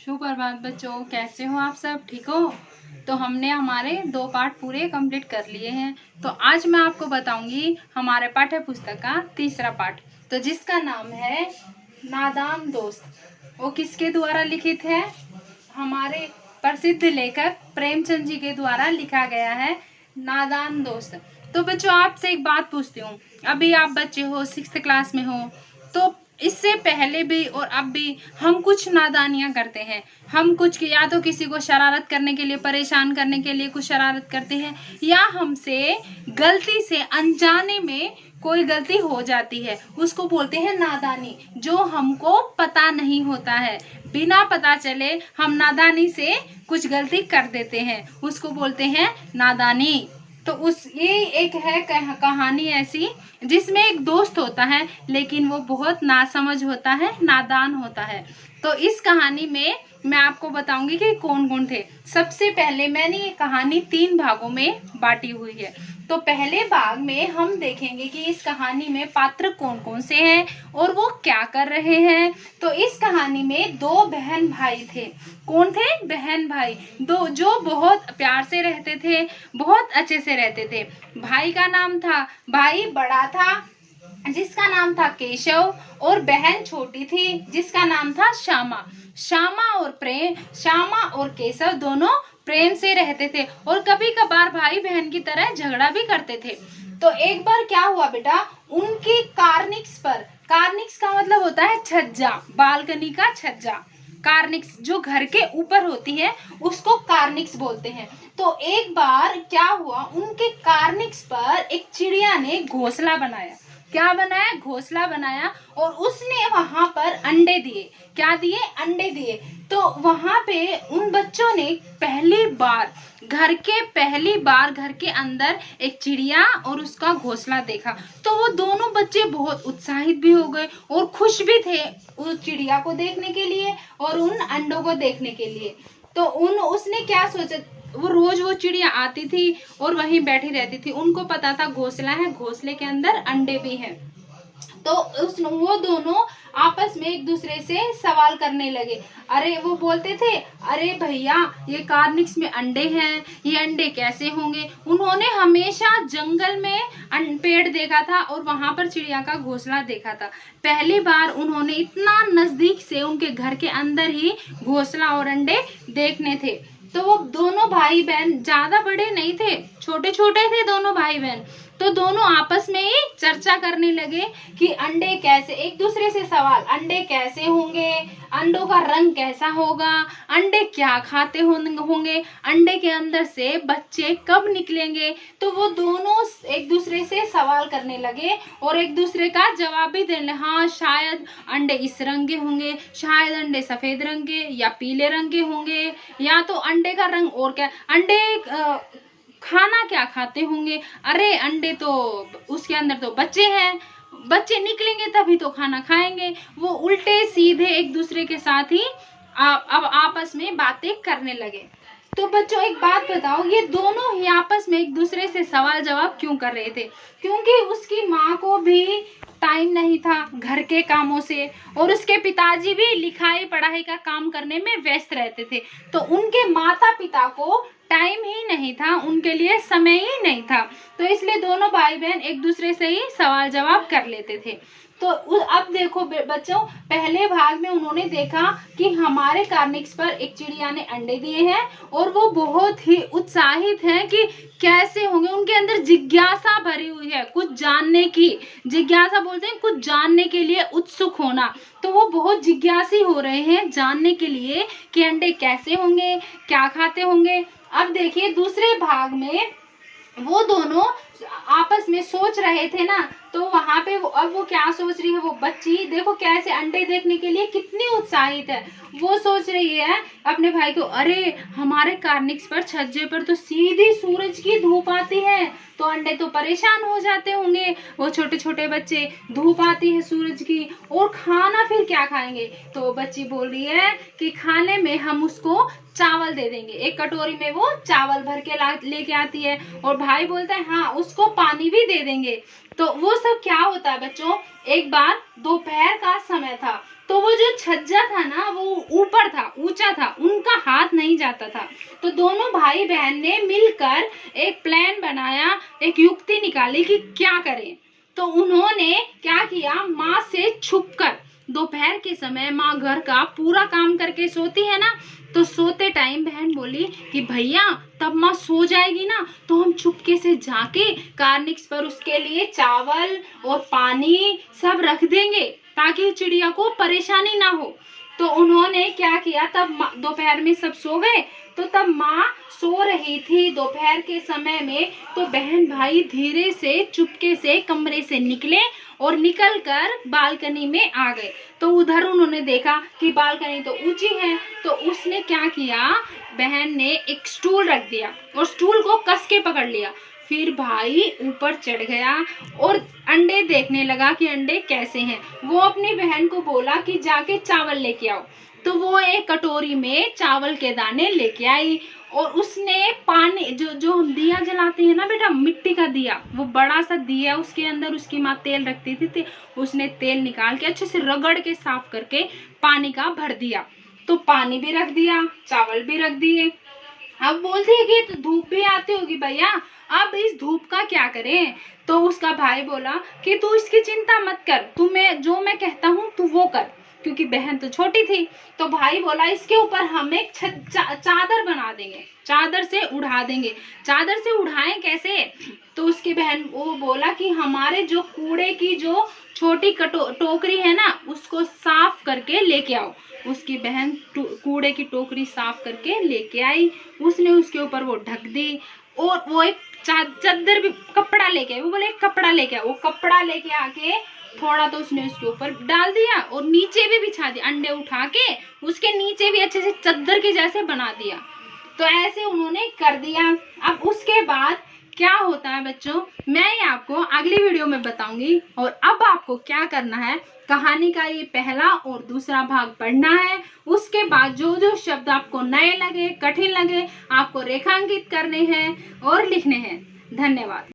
सुप्रभात बच्चों, कैसे हो आप सब? ठीक हो? तो हमने हमारे 2 पाठ पूरे कंप्लीट कर लिए हैं। तो आज मैं आपको बताऊंगी हमारे पाठ्य पुस्तक का तीसरा पाठ, तो जिसका नाम है नादान दोस्त। वो किसके द्वारा लिखित है? हमारे प्रसिद्ध लेखक प्रेमचंद जी के द्वारा लिखा गया है नादान दोस्त। तो बच्चों, आपसे एक बात पूछती हूँ, अभी आप बच्चे हो, 6th क्लास में हो, तो इससे पहले भी और अब भी हम कुछ नादानियां करते हैं। हम कुछ या तो किसी को शरारत करने के लिए, परेशान करने के लिए कुछ शरारत करते हैं, या हमसे गलती से अनजाने में कोई गलती हो जाती है, उसको बोलते हैं नादानी। जो हमको पता नहीं होता है, बिना पता चले हम नादानी से कुछ गलती कर देते हैं, उसको बोलते हैं नादानी। तो ये एक है कहानी ऐसी, जिसमें एक दोस्त होता है लेकिन वो बहुत नासमझ होता है, नादान होता है। तो इस कहानी में मैं आपको बताऊंगी कि कौन कौन थे। सबसे पहले मैंने ये कहानी 3 भागों में बांटी हुई है। तो पहले भाग में हम देखेंगे कि इस कहानी में पात्र कौन कौन से हैं और वो क्या कर रहे हैं। तो इस कहानी में 2 बहन भाई थे। कौन थे? बहन भाई, दो, जो बहुत प्यार से रहते थे, बहुत अच्छे से रहते थे। भाई का नाम था, भाई बड़ा था जिसका नाम था केशव, और बहन छोटी थी जिसका नाम था श्यामा। श्यामा और केशव दोनों प्रेम से रहते थे और कभी कभार भाई बहन की तरह झगड़ा भी करते थे। तो एक बार क्या हुआ बेटा, उनकी कार्निक्स पर, कार्निक्स का मतलब होता है छज्जा, बालकनी का छज्जा। कार्निक्स जो घर के ऊपर होती है उसको कार्निक्स बोलते हैं। तो एक बार क्या हुआ, उनके कार्निक्स पर एक चिड़िया ने घोंसला बनाया। क्या बनाया? घोंसला बनाया, और उसने वहां पर अंडे दिए। क्या दिए? अंडे दिए। तो वहां पे उन बच्चों ने पहली बार घर के अंदर एक चिड़िया और उसका घोंसला देखा। तो वो दोनों बच्चे बहुत उत्साहित भी हो गए और खुश भी थे उस चिड़िया को देखने के लिए और उन अंडों को देखने के लिए। तो उसने क्या सोचा, वो रोज वो चिड़िया आती थी और वहीं बैठी रहती थी। उनको पता था घोंसला है, घोंसले के अंदर अंडे भी हैं। तो वो दोनों आपस में एक दूसरे से सवाल करने लगे। अरे वो बोलते थे, अरे भैया ये कार्निक्स में अंडे हैं, ये अंडे कैसे होंगे? उन्होंने हमेशा जंगल में पेड़ देखा था और वहां पर चिड़िया का घोंसला देखा था। पहली बार उन्होंने इतना नजदीक से उनके घर के अंदर ही घोंसला और अंडे देखने थे। तो वो दोनों भाई बहन ज्यादा बड़े नहीं थे, छोटे छोटे थे दोनों भाई बहन। तो दोनों आपस में ही चर्चा करने लगे कि अंडे कैसे, एक दूसरे से सवाल, अंडे कैसे होंगे, अंडों का रंग कैसा होगा, अंडे क्या खाते होंगे, अंडे के अंदर से बच्चे कब निकलेंगे। तो वो दोनों एक दूसरे से सवाल करने लगे और एक दूसरे का जवाब भी देने, हाँ शायद अंडे इस रंग के होंगे, शायद अंडे सफेद रंग के या पीले रंग के होंगे, या तो अंडे का रंग और क्या, अंडे खाना क्या खाते होंगे, अरे अंडे तो उसके अंदर तो बच्चे हैं, बच्चे निकलेंगे तभी तो खाना खाएंगे। वो उल्टे सीधे एक दूसरे के साथ ही अब आपस में बातें करने लगे। तो बच्चों एक बात बताओ, ये दोनों ही आपस में एक दूसरे से सवाल जवाब क्यों कर रहे थे? क्योंकि उसकी माँ को भी टाइम नहीं था घर के कामों से, और उसके पिताजी भी लिखाई पढ़ाई का काम करने में व्यस्त रहते थे। तो उनके माता पिता को टाइम ही नहीं था, उनके लिए समय ही नहीं था। तो इसलिए दोनों भाई बहन एक दूसरे से ही सवाल जवाब कर लेते थे। तो अब देखो बच्चों, पहले भाग में उन्होंने देखा कि हमारे कार्निक्स पर एक चिड़िया ने अंडे दिए हैं और वो बहुत ही उत्साहित हैं कि कैसे होंगे। उनके अंदर जिज्ञासा भरी हुई है, कुछ जानने की जिज्ञासा बोलते हैं, कुछ जानने के लिए उत्सुक होना। तो वो बहुत जिज्ञासी हो रहे हैं जानने के लिए कि अंडे कैसे होंगे, क्या खाते होंगे। अब देखिए दूसरे भाग में वो दोनों आपस में सोच रहे थे ना, तो वहां पे अब वो क्या सोच रही है, वो बच्ची देखो कैसे अंडे देखने के लिए कितनी उत्साहित है। वो सोच रही है अपने भाई को, अरे हमारे कार्निक्स पर छज्जे पर तो सीधी सूरज की धूप आती है, तो अंडे तो परेशान हो जाते होंगे वो छोटे छोटे बच्चे, धूप आती है सूरज की, और खाना फिर क्या खाएंगे? तो बच्ची बोल रही है कि खाने में हम उसको चावल दे देंगे। एक कटोरी में वो चावल भर के लेके आती है, और भाई बोलता है हाँ उसको पानी भी दे देंगे। तो वो सब क्या होता है बच्चों, एक बार दोपहर का समय था, तो तो वो जो छज्जा था ना वो ऊपर था, ऊंचा था, उनका हाथ नहीं जाता था। तो दोनों भाई बहन ने मिलकर एक प्लान बनाया, एक युक्ति निकाली कि क्या करें। तो उन्होंने क्या किया, माँ से छुपकर, दोपहर के समय माँ घर का पूरा काम करके सोती है ना, तो सोते टाइम बहन बोली कि भैया तब माँ सो जाएगी ना, तो हम चुपके से जाके कार्निक्स पर उसके लिए चावल और पानी सब रख देंगे ताकि चिड़िया को परेशानी ना हो। तो उन्होंने क्या किया, तब दोपहर में सब सो गए, तो तब माँ सो रही थी दोपहर के समय में। तो बहन भाई धीरे से चुपके से कमरे से निकले और निकलकर बालकनी में आ गए। तो उधर उन्होंने देखा कि बालकनी तो ऊंची है, तो उसने क्या किया, बहन ने एक स्टूल रख दिया और स्टूल को कस के पकड़ लिया। फिर भाई ऊपर चढ़ गया और अंडे देखने लगा कि अंडे कैसे हैं। वो अपनी बहन को बोला कि जाके चावल लेके आओ। तो वो एक कटोरी में चावल के दाने लेके आई और उसने पानी, जो हम दिया जलाते हैं ना बेटा, मिट्टी का दिया, वो बड़ा सा दिया, उसके अंदर उसकी माँ तेल रखती थी, उसने तेल निकाल के अच्छे से रगड़ के साफ करके पानी का भर दिया। तो पानी भी रख दिया, चावल भी रख दिए। अब बोलती है कि तो धूप भी आती होगी भैया, अब इस धूप का क्या करें। तो उसका भाई बोला कि तू इसकी चिंता मत कर, जो मैं कहता हूँ तू वो कर, क्योंकि बहन तो छोटी थी। तो भाई बोला इसके ऊपर हम एक चादर बना देंगे, चादर से उड़ा देंगे। चादर से उड़ाएं कैसे, तो उसकी बहन वो बोला कि हमारे जो कूड़े की जो छोटी टोकरी है ना, उसको साफ करके लेके आओ। उसकी बहन कूड़े की टोकरी साफ करके लेके आई, उसने उसके ऊपर वो ढक दी और वो एक चादर भी, कपड़ा लेके आई, वो बोले कपड़ा लेके आओ। वो कपड़ा लेके आके थोड़ा तो उसने उसके ऊपर डाल दिया और नीचे भी बिछा दिया, अंडे उठा के उसके नीचे भी अच्छे से चादर के जैसे बना दिया। तो ऐसे उन्होंने कर दिया। अब उसके बाद क्या होता है बच्चों, मैं ये आपको अगली वीडियो में बताऊंगी। और अब आपको क्या करना है, कहानी का ये पहला और दूसरा भाग पढ़ना है। उसके बाद जो जो शब्द आपको नए लगे, कठिन लगे, आपको रेखांकित करने हैं और लिखने हैं। धन्यवाद।